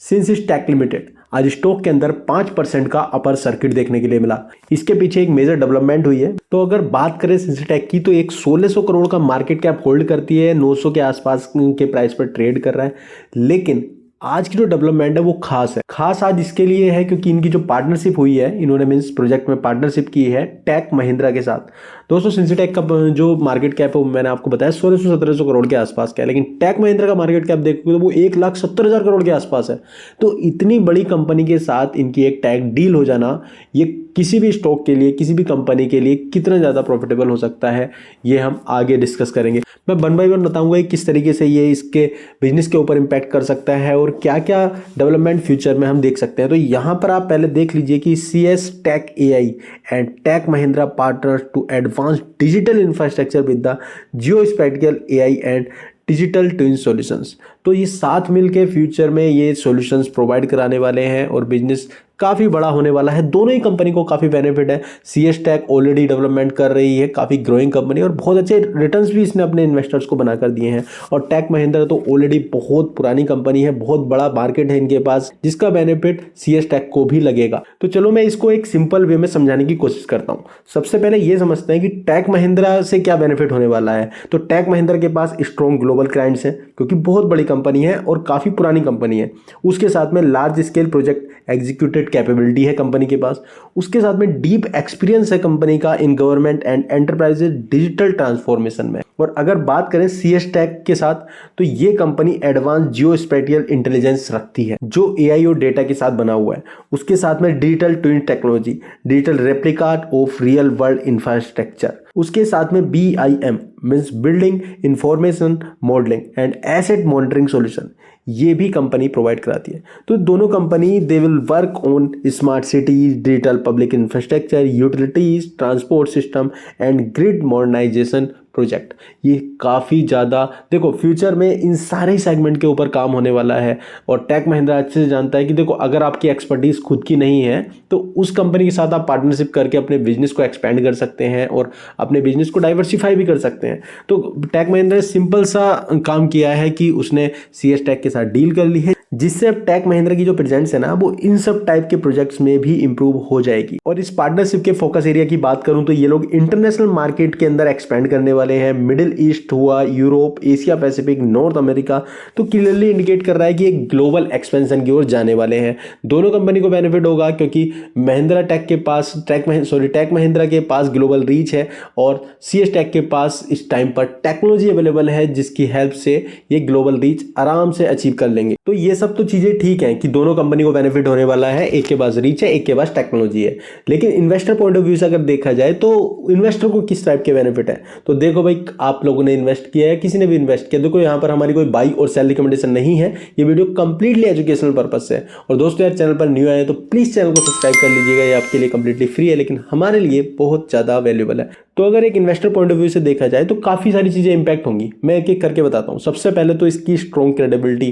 सिंसिस take limited आज stock के अंदर 5% का अपर सर्किट देखने के लिए मिला। इसके पीछे एक मेजर डेवलपमेंट हुई है। तो अगर बात करें सिंसिस टेक की तो एक 1600 करोड़ का मार्केट कैप होल्ड करती है, 900 के आसपास के प्राइस पर ट्रेड कर रहा है। लेकिन आज की जो डेवलपमेंट है वो खास है। खास आज इसके लिए है क्योंकि इनकी जो पार्टनरशिप हुई है, इन्होंने मींस प्रोजेक्ट में पार्टनरशिप की है टेक महिंद्रा के साथ। दोस्तों सिंसिस टेक का जो मार्केट कैप है वो मैंने आपको बताया 1600-1700 करोड़ के आसपास का है, लेकिन टेक महिंद्रा का मार्केट कैप देखोगे तो वो 1,70,000 करोड़ के आसपास है। तो इतनी बड़ी कंपनी के साथ इनकी एक टेक डील हो जाना, ये किसी भी स्टॉक के लिए, किसी भी कंपनी के लिए कितना ज़्यादा प्रॉफिटेबल हो सकता है, ये हम आगे डिस्कस करेंगे। मैं वन बाय वन बताऊंगा किस तरीके से ये इसके बिजनेस के ऊपर इम्पैक्ट कर सकता है और क्या क्या डेवलपमेंट फ्यूचर में हम देख सकते हैं। तो यहाँ पर आप पहले देख लीजिए कि CS tech AI and tech Mahindra partners to advance digital infrastructure with the geospatial AI and digital twin solutions. तो ये साथ मिलके फ्यूचर में ये सॉल्यूशंस प्रोवाइड कराने वाले हैं और बिजनेस काफ़ी बड़ा होने वाला है। दोनों ही कंपनी को काफ़ी बेनिफिट है। CS टेक ऑलरेडी डेवलपमेंट कर रही है, काफ़ी ग्रोइंग कंपनी, और बहुत अच्छे रिटर्न्स भी इसने अपने इन्वेस्टर्स को बनाकर दिए हैं। और टेक महिंद्रा तो ऑलरेडी बहुत पुरानी कंपनी है, बहुत बड़ा मार्केट है इनके पास, जिसका बेनिफिट CS टेक को भी लगेगा। तो चलो मैं इसको एक सिंपल वे में समझाने की कोशिश करता हूँ। सबसे पहले ये समझते हैं कि टेक महिंद्रा से क्या बेनिफिट होने वाला है। तो टेक महिंद्रा के पास स्ट्रॉन्ग ग्लोबल क्लाइंट्स हैं क्योंकि बहुत बड़ी कंपनी है और काफ़ी पुरानी कंपनी है। उसके साथ में large scale project executed capability है कंपनी के पास। उसके साथ में डीप एक्सपीरियंस है कंपनी का in government and enterprises digital transformation में। और अगर बात करें CS टेक के साथ तो ये कंपनी एडवांस जियोस्पैटियल इंटेलिजेंस रखती है जो AI और डेटा के साथ बना हुआ है। उसके साथ में digital twin technology, digital replica of real world infrastructure. उसके साथ में BIM means building information modelling and asset monitoring solution, ये भी कंपनी प्रोवाइड कराती है। तो दोनों company they will work on smart cities, digital public infrastructure, utilities, transport system and grid modernisation project. ये काफ़ी ज़्यादा देखो फ्यूचर में इन सारे सेगमेंट के ऊपर काम होने वाला है। और टेक महिंद्रा अच्छे से जानता है कि देखो अगर आपकी एक्सपर्टीज खुद की नहीं है तो उस कंपनी के साथ आप पार्टनरशिप करके अपने बिजनेस को एक्सपेंड कर सकते हैं और अपने बिजनेस को डाइवर्सिफाई भी कर सकते हैं। तो टेक महिंद्रा ने सिंपल सा काम किया है कि उसने CS टेक के साथ डील कर ली है, जिससे अब टेक महिंद्रा की जो प्रेजेंस है ना वो इन सब टाइप के प्रोजेक्ट्स में भी इंप्रूव हो जाएगी। और इस पार्टनरशिप के फोकस एरिया की बात करूं तो ये लोग इंटरनेशनल मार्केट के अंदर एक्सपेंड करने वाले हैं। मिडिल ईस्ट हुआ, Europe, Asia Pacific, north America, तो क्लियरली इंडिकेट कर रहा है कि एक ग्लोबल एक्सपेंशन की ओर जाने वाले हैं। दोनों कंपनी को बेनिफिट होगा क्योंकि महिंद्रा टेक के पास टेक महिंद्रा के पास ग्लोबल रीच है और CS टेक के पास इस टाइम पर टेक्नोलॉजी अवेलेबल है जिसकी हेल्प से ये ग्लोबल रीच आराम से अचीव कर लेंगे। तो ये सब तो चीजें ठीक हैं कि दोनों कंपनी को बेनिफिट होने वाला है, एक के पास रीच है, एक के पास टेक्नोलॉजी है। लेकिन इन्वेस्टर पॉइंट ऑफ व्यू से अगर देखा जाए तो इन्वेस्टर को किस टाइप के बेनिफिट है। तो देखो भाई, आप लोगों ने इन्वेस्ट किया है, किसी ने भी इन्वेस्ट किया, देखो यहाँ पर हमारी कोई बाई और सेल रिकमेंडेशन नहीं है। ये वीडियो कंप्लीटली एजुकेशनल पर्पज से है। और दोस्तों यार चैनल पर न्यू आए तो प्लीज चैनल को सब्सक्राइब कर लीजिएगा, ये आपके लिए कंप्लीटली फ्री है लेकिन हमारे लिए बहुत ज्यादा वैल्यूएबल है। तो अगर एक इन्वेस्टर पॉइंट ऑफ व्यू से देखा जाए तो काफी सारी चीजें इंपैक्ट होंगी। मैं एक एक करके बताता हूँ। सबसे पहले तो इसकी स्ट्रॉन्ग क्रेडिबिलिटी,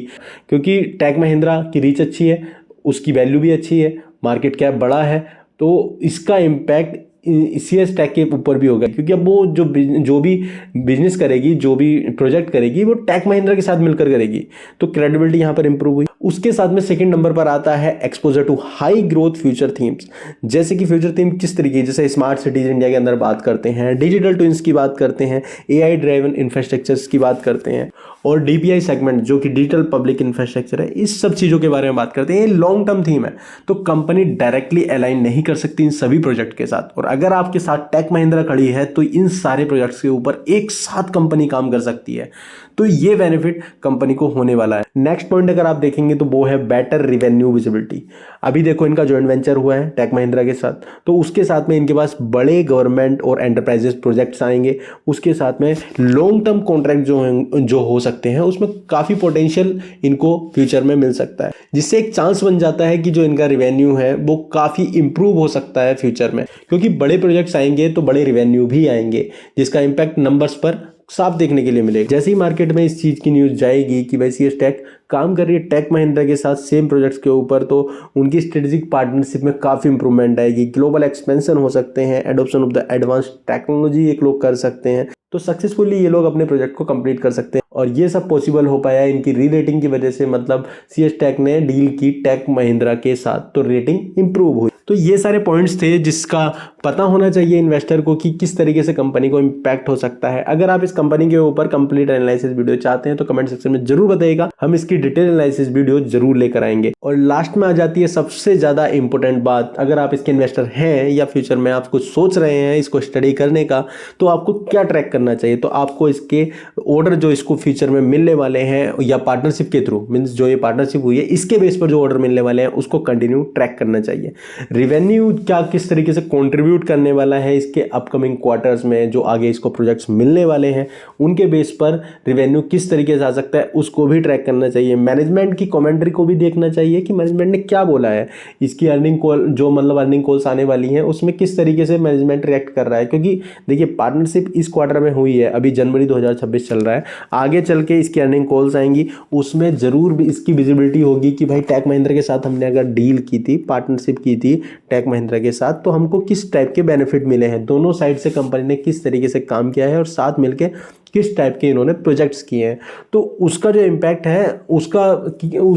क्योंकि टेक महिंद्रा की रीच अच्छी है, उसकी वैल्यू भी अच्छी है, मार्केट कैप बड़ा है, तो इसका इम्पैक्ट CS टेक के ऊपर भी होगा क्योंकि अब वो जो भी बिजनेस करेगी, जो भी प्रोजेक्ट करेगी वो टेक महिंद्रा के साथ मिलकर करेगी। तो क्रेडिबिलिटी यहाँ पर इंप्रूव हुई। उसके साथ में सेकंड नंबर पर आता है exposure to high growth future themes. जैसे कि फ्यूचर थीम किस तरीके, जैसे स्मार्ट सिटीज इंडिया के अंदर बात करते हैं, डिजिटल ट्विंस की बात करते हैं, AI ड्राइवन इंफ्रास्ट्रक्चर्स की बात करते हैं और DPI सेगमेंट जो कि डिजिटल पब्लिक इंफ्रास्ट्रक्चर है, इस सब चीज़ों के बारे में बात करते हैं। ये लॉन्ग टर्म थीम है तो कंपनी डायरेक्टली अलाइन नहीं कर सकती इन सभी प्रोजेक्ट के साथ। और अगर आपके साथ टेक महिंद्रा खड़ी है तो इन सारे प्रोजेक्ट्स के ऊपर एक साथ कंपनी काम कर सकती है। तो ये बेनिफिट कंपनी को होने वाला है। नेक्स्ट पॉइंट अगर आप देखेंगे तो वो है बेटर रिवेन्यू विजिबिलिटी। अभी देखो इनका जॉइंट वेंचर हुआ है टेक महिंद्रा के साथ, तो उसके साथ में इनके पास बड़े गवर्नमेंट और एंटरप्राइजेस प्रोजेक्ट्स आएंगे। उसके साथ में लॉन्ग टर्म कॉन्ट्रैक्ट जो हो सकते हैं उसमें काफ़ी पोटेंशियल इनको फ्यूचर में मिल सकता है, जिससे एक चांस बन जाता है कि जो इनका रिवेन्यू है वो काफ़ी इंप्रूव हो सकता है फ्यूचर में, क्योंकि बड़े प्रोजेक्ट्स आएंगे तो बड़े रिवेन्यू भी आएंगे जिसका इम्पैक्ट नंबर्स पर साफ देखने के लिए मिलेगा। जैसे ही मार्केट में इस चीज़ की न्यूज़ जाएगी कि भाई CS टेक काम कर रही है टेक महिंद्रा के साथ सेम प्रोजेक्ट्स के ऊपर, तो उनकी स्ट्रेटेजिक पार्टनरशिप में काफ़ी इंप्रूवमेंट आएगी, ग्लोबल एक्सपेंशन हो सकते हैं, adoption of the advance technology एक लोग कर सकते हैं, तो सक्सेसफुली ये लोग अपने प्रोजेक्ट को कंप्लीट कर सकते हैं। और ये सब पॉसिबल हो पाया इनकी री रेटिंग की वजह से। मतलब CS टेक ने डील की टेक महिंद्रा के साथ तो रेटिंग इंप्रूव हुई। तो ये सारे पॉइंट्स थे जिसका पता होना चाहिए इन्वेस्टर को कि किस तरीके से कंपनी को इम्पैक्ट हो सकता है। अगर आप इस कंपनी के ऊपर कंप्लीट एनालिसिस वीडियो चाहते हैं तो कमेंट सेक्शन में जरूर बताइएगा, हम इसकी डिटेल एनालिसिस वीडियो जरूर लेकर आएंगे। और लास्ट में आ जाती है सबसे ज्यादा इंपॉर्टेंट बात, अगर आप इसके इन्वेस्टर हैं या फ्यूचर में आप कुछ सोच रहे हैं इसको स्टडी करने का, तो आपको क्या ट्रैक करना चाहिए। तो आपको इसके ऑर्डर जो इसको फ्यूचर में मिलने वाले हैं या पार्टनरशिप के थ्रू, मीन्स जो ये पार्टनरशिप हुई है इसके बेस पर जो ऑर्डर मिलने वाले हैं उसको कंटिन्यू ट्रैक करना चाहिए। रिवेन्यू क्या किस तरीके से कंट्रीब्यूट करने वाला है इसके अपकमिंग क्वार्टर्स में, जो आगे इसको प्रोजेक्ट्स मिलने वाले हैं उनके बेस पर रिवेन्यू किस तरीके से आ सकता है उसको भी ट्रैक करना चाहिए। मैनेजमेंट की कमेंट्री को भी देखना चाहिए कि मैनेजमेंट ने क्या बोला है, इसकी अर्निंग कॉल जो मतलब अर्निंग कॉल्स आने वाली हैं उसमें किस तरीके से मैनेजमेंट रिएक्ट कर रहा है। क्योंकि देखिए पार्टनरशिप इस क्वार्टर में हुई है, अभी जनवरी 2026 चल रहा है, आगे चल के इसकी अर्निंग कॉल्स आएंगी, उसमें जरूर भी इसकी विजिबिलिटी होगी कि भाई टेक महिंद्रा के साथ हमने अगर डील की थी, पार्टनरशिप की थी टेक महिंद्रा के साथ, तो हमको किस टाइप के बेनिफिट मिले हैं, दोनों साइड से कंपनी ने किस तरीके से काम किया है और साथ मिलके किस टाइप के इन्होंने प्रोजेक्ट्स किए हैं। तो उसका जो इम्पैक्ट है उसका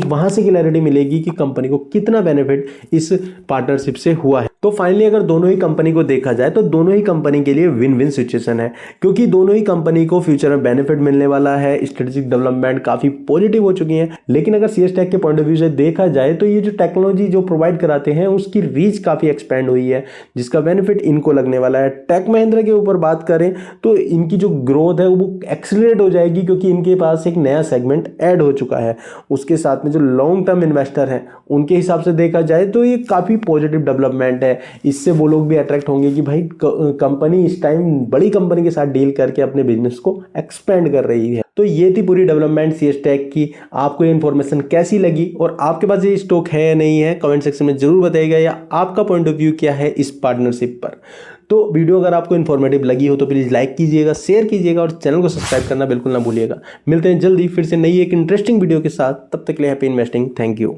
वहां से क्लैरिटी मिलेगी कि कंपनी को कितना बेनिफिट इस पार्टनरशिप से हुआ है। तो फाइनली अगर दोनों ही कंपनी को देखा जाए तो दोनों ही कंपनी के लिए विन विन सिचुएशन है, क्योंकि दोनों ही कंपनी को फ्यूचर में बेनिफिट मिलने वाला है, स्ट्रेटेजिक डेवलपमेंट काफी पॉजिटिव हो चुकी है। लेकिन अगर CS टेक के पॉइंट ऑफ व्यू से देखा जाए तो ये जो टेक्नोलॉजी जो प्रोवाइड कराते हैं उसकी रीच काफी एक्सपेंड हुई है, जिसका बेनिफिट इनको लगने वाला है। टेक महिंद्रा के ऊपर बात करें तो इनकी जो ग्रोथ है वो एक्सीलरेट हो जाएगी, क्योंकि इनके पास एक नया सेगमेंट ऐड हो चुका है। उसके साथ में जो लॉन्ग टर्म इन्वेस्टर हैं उनके हिसाब से देखा जाए तो ये काफी पॉजिटिव डेवलपमेंट है। इससे वो लोग भी अट्रैक्ट होंगे कि भाई कंपनी इस टाइम बड़ी कंपनी के साथ डील करके अपने बिजनेस को एक्सपेंड कर रही है। तो ये थी पूरी डेवलपमेंट CS टेक की। आपको ये इन्फॉर्मेशन कैसी लगी और आपके पास ये स्टॉक है या नहीं है कमेंट सेक्शन में जरूर बताइएगा, या आपका पॉइंट ऑफ व्यू क्या है इस पार्टनरशिप पर। तो वीडियो अगर आपको इन्फॉर्मेटिव लगी हो तो प्लीज़ लाइक कीजिएगा, शेयर कीजिएगा और चैनल को सब्सक्राइब करना बिल्कुल ना भूलिएगा। मिलते हैं जल्दी फिर से नई एक इंटरेस्टिंग वीडियो के साथ, तब तक के लिए हैप्पी इन्वेस्टिंग। Thank you.